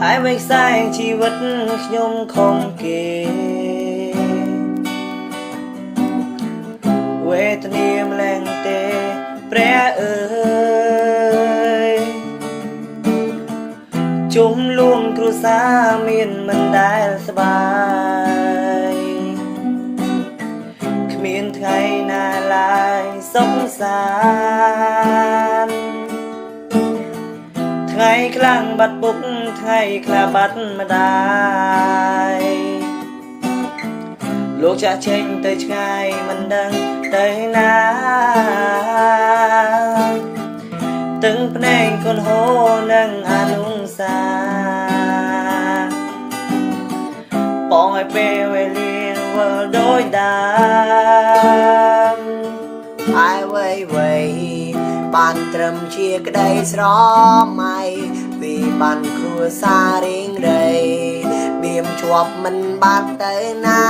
ហើយមិនខ្សែជីវិតខ្ញុំខំគេវេទនាម្លែងទេព្រះអើយជុំលួងគ្រួសារមានមិនដែលស្បាយគ្មានថ្ងៃណាឡើយសុខសាន្តថ្ងៃខ្លាំងបាត់ពុកថ្ងៃខ្លះបាត់ម្ដាយលោកចាក់ចេញទៅឆ្ងាយមិនដឹងទៅណាទឹងភ្នែកកូនហូរនឹងអនុសាបងឲ្យពេលវេលាវិលដូចដើមហើយវៃបានត្រឹមជាក្តីស្រមៃពីបានគ្រួសាររៀងរៃបៀមជាប់មិនបាត់ទៅណា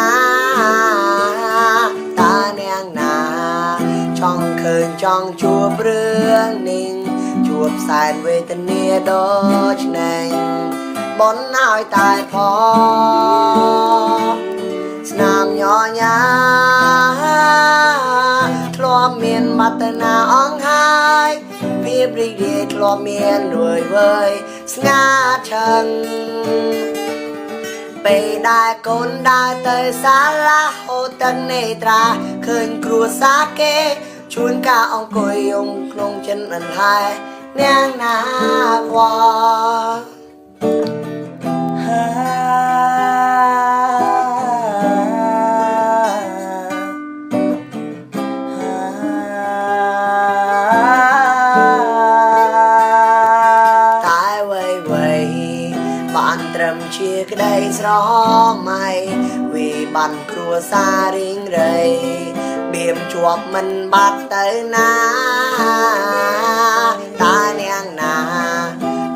តានាងណាចង់ឃើញចង់ជួបរឿងនេះជួបសែនវេទនាដូចនេះបនឲ្យតែផងស្នាមញញ៉ាធ្លាប់មានមតនាអង្ហើយភាពរីករាយធ្លាប់មានរួយវើយស្ងាត់ឈឹងពេលដែលកូនដើរទៅសាលាហូតទឹកនេត្រាឃើញគ្រួសារគេជួនកាអង្គុយយំក្នុងចិនអន្លែនាងណាវ៉ាបានត្រឹមជាក្តីស្រមៃvìបានគ្រួសាររៀងរៃបៀមជាប់មិនបាត់ទៅណាតានាងណា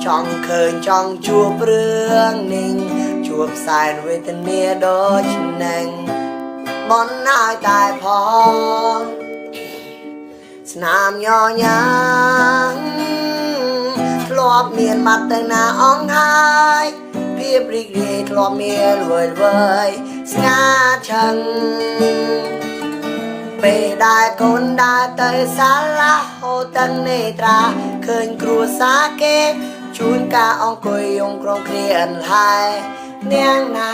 ចង់ឃើញចង់ជួបរឿងនេះជួបសែនវេទនាដូចនឹងបនឲ្យតែផងស្នាមញញ៉ាធ្លាប់មានមតនាអង្ហើយភាពរីករាយធ្លាប់មានវើយស្ងាត់ឈឹងពេលដែលកូនដើរទៅសាលាហូតទឹកនេត្រាឃើញគ្រួសារគេជួនកាអង្គុយយំក្រងគ្នាអន្លែនាងណា